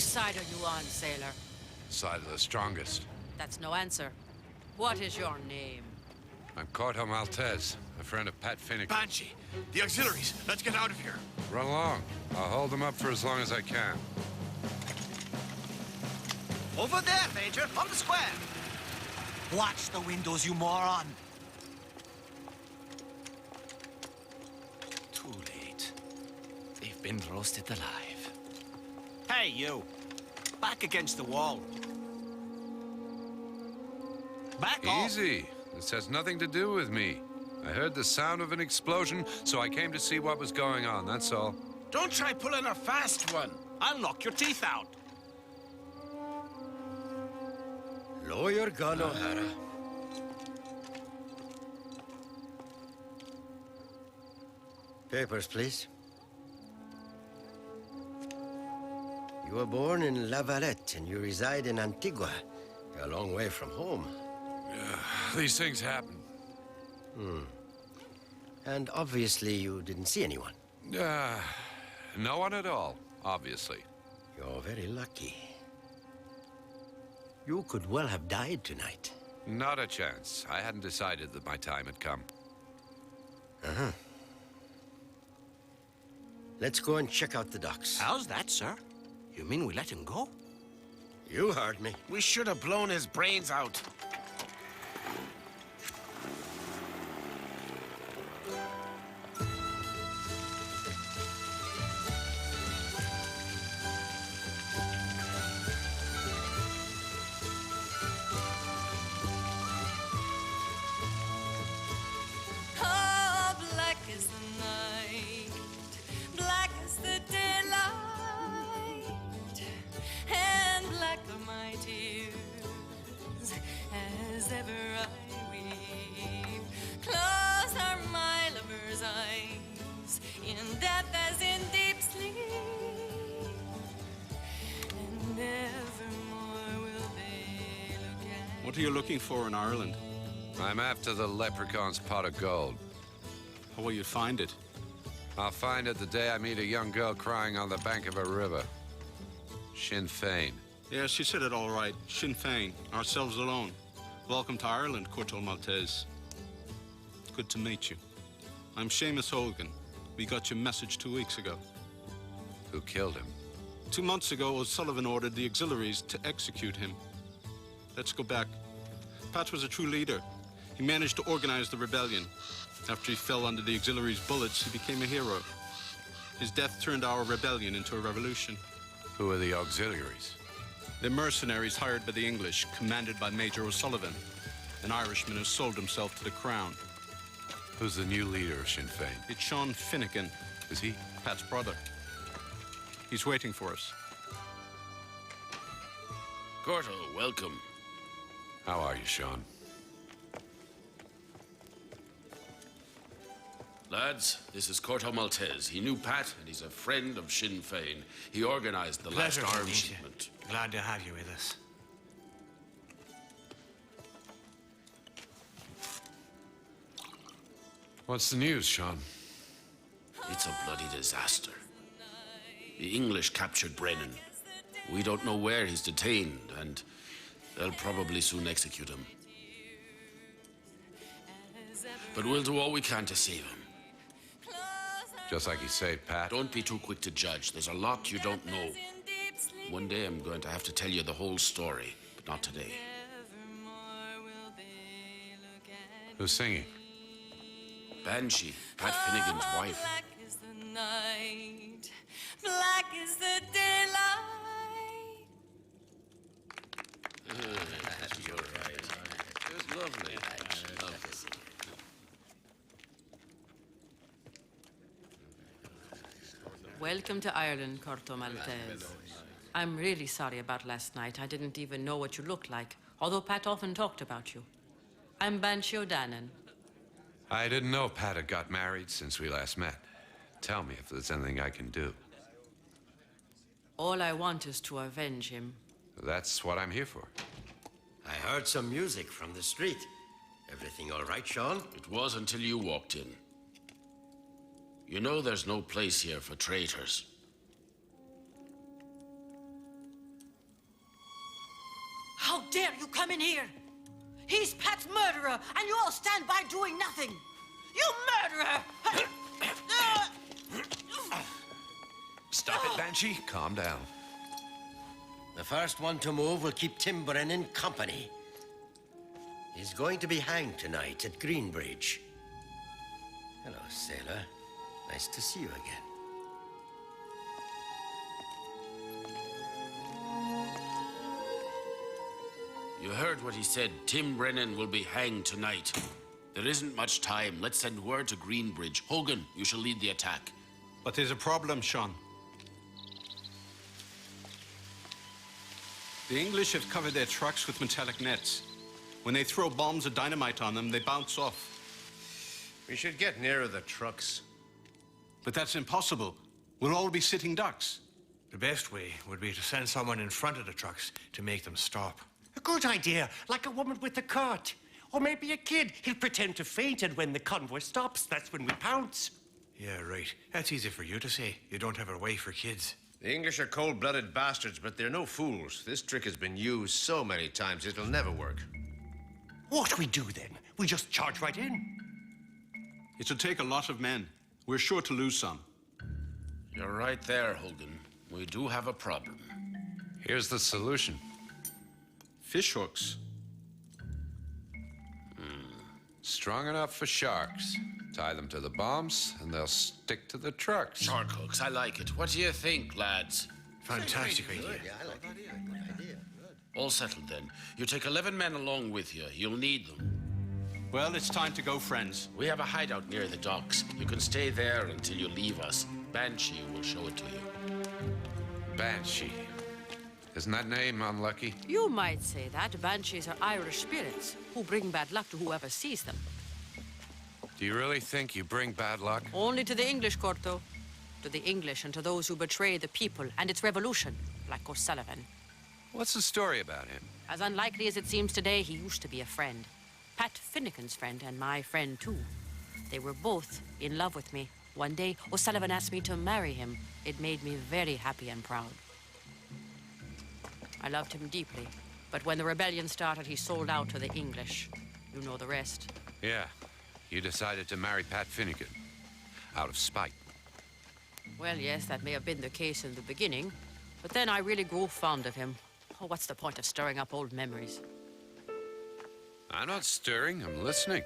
Whose side are you on, sailor? Side of the strongest. That's no answer. What is your name? I'm Corto Maltese, a friend of Pat Finnegan. Banshee, the auxiliaries. Let's get out of here. Run along. I'll hold them up for as long as I can. Over there, Major, on the square. Watch the windows, you moron. Too late. They've been roasted alive. Hey, you. Back against the wall. Back off. Easy. This has nothing to do with me. I heard the sound of an explosion, so I came to see what was going on, that's all. Don't try pulling a fast one. I'll knock your teeth out. Lower your gun, O'Hara. Papers, please. You were born in La Valette and you reside in Antigua. You're a long way from home. These things happen. And obviously you didn't see anyone. No one at all, obviously. You're very lucky. You could well have died tonight. Not a chance. I hadn't decided that my time had come. Uh-huh. Let's go and check out the docks. How's that, sir? You mean we let him go? You heard me. We should have blown his brains out. What are you looking for in Ireland? I'm after the leprechaun's pot of gold. How will you find it? I'll find it the day I meet a young girl crying on the bank of a river. Sinn Féin. Yeah, she said it all right. Sinn Féin, ourselves alone. Welcome to Ireland, Corto Maltese. Good to meet you. I'm Seamus Hogan. We got your message 2 weeks ago. Who killed him? 2 months ago, O'Sullivan ordered the auxiliaries to execute him. Let's go back. Pat was a true leader. He managed to organize the rebellion. After he fell under the auxiliaries' bullets, he became a hero. His death turned our rebellion into a revolution. Who are the auxiliaries? They're mercenaries hired by the English, commanded by Major O'Sullivan, an Irishman who sold himself to the crown. Who's the new leader of Sinn Féin? It's Sean Finnegan. Is he? Pat's brother. He's waiting for us. Corto, welcome. How are you, Sean? Lads, this is Corto Maltese. He knew Pat, and he's a friend of Sinn Féin. He organized the last arms shipment. Glad to have you with us. What's the news, Sean? It's a bloody disaster. The English captured Brennan. We don't know where he's detained, and they'll probably soon execute him. But we'll do all we can to save him. Just like he saved Pat? Don't be too quick to judge. There's a lot you don't know. One day I'm going to have to tell you the whole story, but not today. Who's singing? Banshee, Pat Finnegan's wife. Black is the night, black is the daylight. You're right. It was lovely. Lovely. Welcome to Ireland, Corto Maltese. I'm really sorry about last night. I didn't even know what you looked like, although Pat often talked about you. I'm Banshee O'Dannon. I didn't know Pat had got married since we last met. Tell me if there's anything I can do. All I want is to avenge him. That's what I'm here for. I heard some music from the street. Everything all right, Sean? It was until you walked in. You know there's no place here for traitors. How dare you come in here? He's Pat's murderer, and you all stand by doing nothing. You murderer! Stop it, Banshee. Calm down. The first one to move will keep Tim Brennan company. He's going to be hanged tonight at Greenbridge. Hello, sailor. Nice to see you again. You heard what he said. Tim Brennan will be hanged tonight. There isn't much time. Let's send word to Greenbridge. Hogan, you shall lead the attack. But there's a problem, Sean. The English have covered their trucks with metallic nets. When they throw bombs or dynamite on them, they bounce off. We should get nearer the trucks. But that's impossible. We'll all be sitting ducks. The best way would be to send someone in front of the trucks to make them stop. A good idea, like a woman with a cart. Or maybe a kid. He'll pretend to faint, and when the convoy stops, that's when we pounce. Yeah, right. That's easy for you to say. You don't have a way for kids. The English are cold-blooded bastards, but they're no fools. This trick has been used so many times, it'll never work. What we do then? We just charge right in. It'll take a lot of men. We're sure to lose some. You're right there, Hogan. We do have a problem. Here's the solution. Fish hooks. Strong enough for sharks. Tie them to the bombs, and they'll stick to the trucks. Shark hooks, I like it. What do you think, lads? Fantastic idea. Yeah, I like it. Good idea. Good. All settled then. You take 11 men along with you. You'll need them. Well, it's time to go, friends. We have a hideout near the docks. You can stay there until you leave us. Banshee will show it to you. Banshee. Isn't that name unlucky? You might say that. Banshees are Irish spirits who bring bad luck to whoever sees them. Do you really think you bring bad luck? Only to the English, Corto. To the English and to those who betray the people and its revolution, like O'Sullivan. What's the story about him? As unlikely as it seems today, he used to be a friend. Pat Finnegan's friend and my friend, too. They were both in love with me. One day, O'Sullivan asked me to marry him. It made me very happy and proud. I loved him deeply, but when the rebellion started, he sold out to the English. You know the rest. Yeah. You decided to marry Pat Finnegan. Out of spite. Well, yes, that may have been the case in the beginning, but then I really grew fond of him. Oh, what's the point of stirring up old memories? I'm not stirring, I'm listening.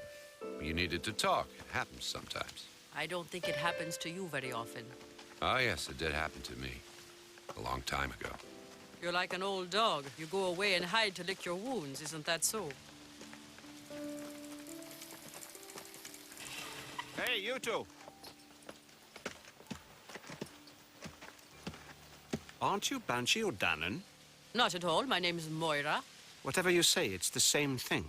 You needed to talk. It happens sometimes. I don't think it happens to you very often. Oh, yes, it did happen to me. A long time ago. You're like an old dog. You go away and hide to lick your wounds, isn't that so? Hey, you two. Aren't you Banshee O'Dannon? Not at all. My name's Moira. Whatever you say, it's the same thing.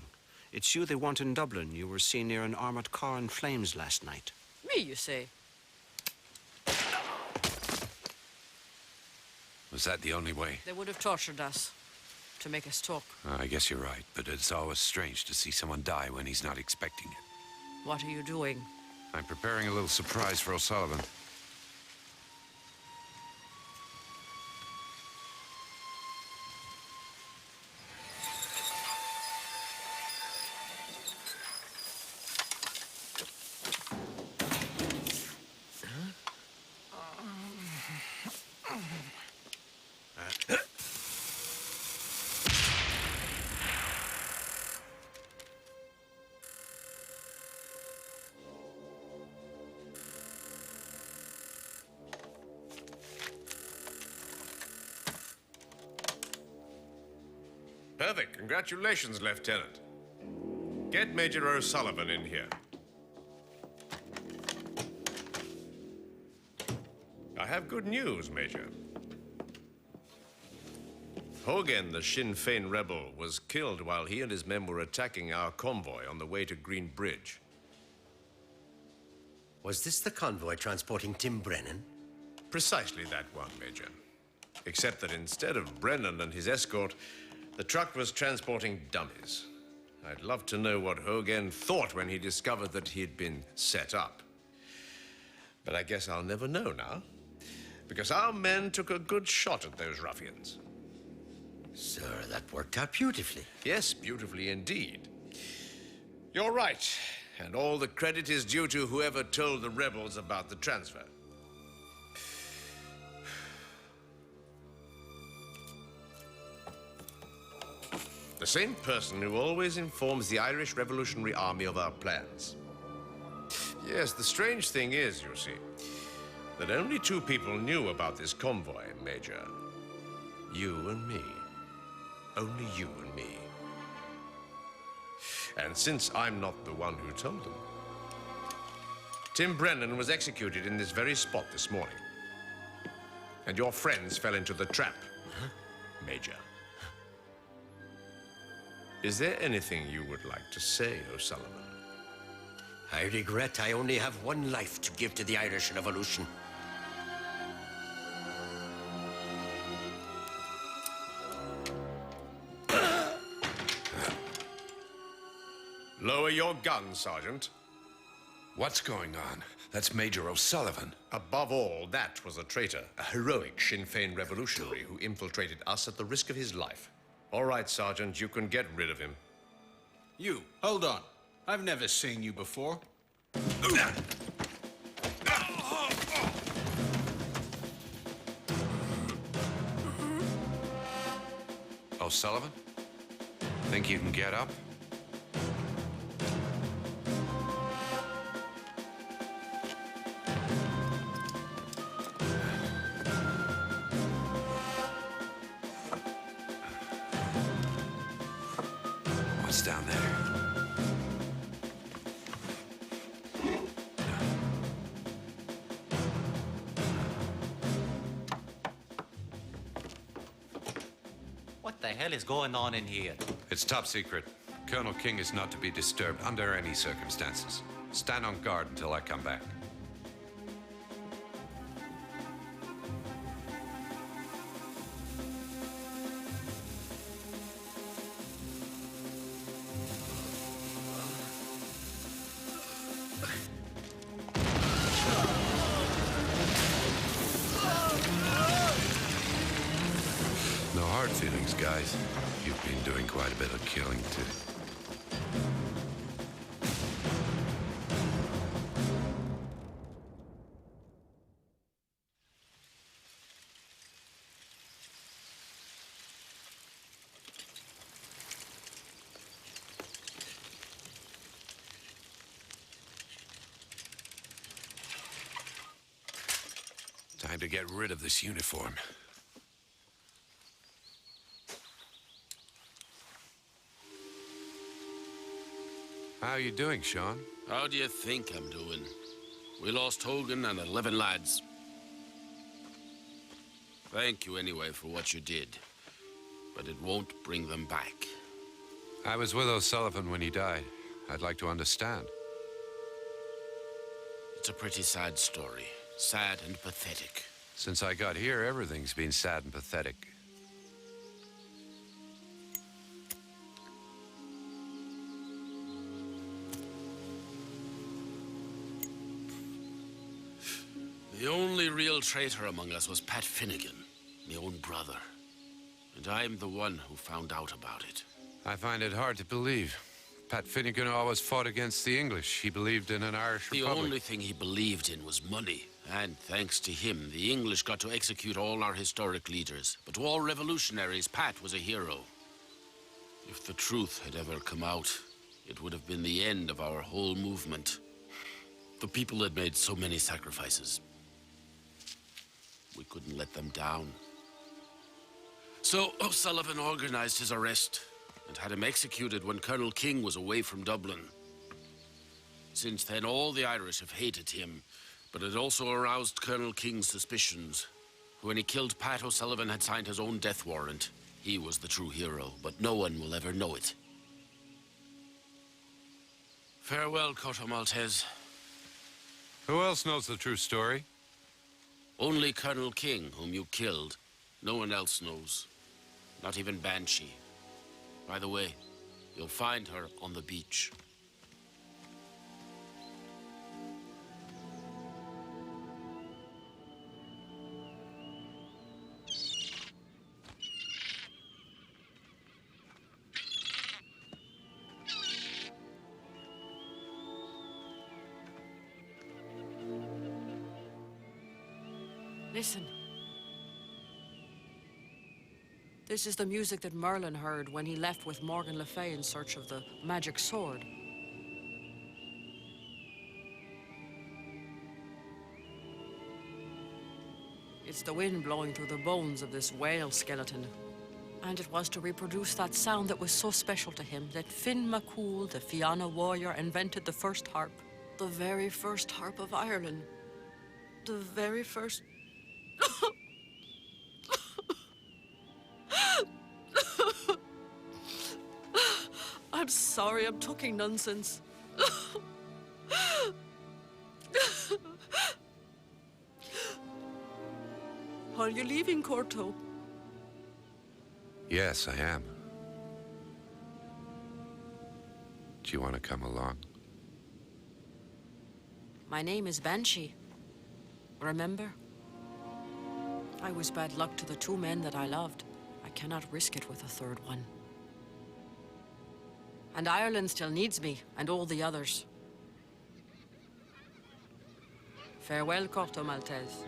It's you they want in Dublin. You were seen near an armoured car in flames last night. Me, you say? Was that the only way? They would have tortured us to make us talk. I guess you're right, but it's always strange to see someone die when he's not expecting it. What are you doing? I'm preparing a little surprise for O'Sullivan. Perfect. Congratulations, Lieutenant. Get Major O'Sullivan in here. I have good news, Major. Hogan, the Sinn Féin rebel, was killed while he and his men were attacking our convoy on the way to Green Bridge. Was this the convoy transporting Tim Brennan? Precisely that one, Major. Except that instead of Brennan and his escort, the truck was transporting dummies. I'd love to know what Hogan thought when he discovered that he'd been set up. But I guess I'll never know now, because our men took a good shot at those ruffians. Sir, that worked out beautifully. Yes, beautifully indeed. You're right, and all the credit is due to whoever told the rebels about the transfer. The same person who always informs the Irish Revolutionary Army of our plans. Yes, the strange thing is, you see, that only two people knew about this convoy, Major. You and me. Only you and me. And since I'm not the one who told them, Tim Brennan was executed in this very spot this morning. And your friends fell into the trap, Major. Is there anything you would like to say, O'Sullivan? I regret I only have one life to give to the Irish Revolution. Lower your gun, Sergeant. What's going on? That's Major O'Sullivan. Above all, that was a traitor, a heroic Sinn Féin revolutionary who infiltrated us at the risk of his life. All right, Sergeant, you can get rid of him. You, hold on. I've never seen you before. O'Sullivan? Think you can get up? What's down there? What the hell is going on in here? It's top secret. Colonel King is not to be disturbed under any circumstances. Stand on guard until I come back. No hard feelings, guys. You've been doing quite a bit of killing, too. Time to get rid of this uniform. How are you doing, Sean? How do you think I'm doing? We lost Hogan and 11 lads. Thank you anyway for what you did. But it won't bring them back. I was with O'Sullivan when he died. I'd like to understand. It's a pretty sad story. Sad and pathetic. Since I got here, everything's been sad and pathetic. The only real traitor among us was Pat Finnegan, my own brother. And I'm the one who found out about it. I find it hard to believe. Pat Finnegan always fought against the English. He believed in an Irish Republic. The only thing he believed in was money. And thanks to him, the English got to execute all our historic leaders. But to all revolutionaries, Pat was a hero. If the truth had ever come out, it would have been the end of our whole movement. The people had made so many sacrifices. We couldn't let them down. So O'Sullivan organized his arrest and had him executed when Colonel King was away from Dublin. Since then, all the Irish have hated him, but it also aroused Colonel King's suspicions. When he killed Pat, O'Sullivan had signed his own death warrant. He was the true hero, but no one will ever know it. Farewell, Corto Maltese. Who else knows the true story? Only Colonel King, whom you killed. No one else knows. Not even Banshee. By the way, you'll find her on the beach. Listen. This is the music that Merlin heard when he left with Morgan Le Fay in search of the magic sword. It's the wind blowing through the bones of this whale skeleton. And it was to reproduce that sound that was so special to him that Finn MacCool, the Fianna warrior, invented the first harp. The very first harp of Ireland. The very first... I'm sorry, I'm talking nonsense. Are you leaving, Corto? Yes, I am. Do you want to come along? My name is Banshee. Remember? I was bad luck to the two men that I loved. I cannot risk it with a third one. And Ireland still needs me, and all the others. Farewell, Corto Maltese.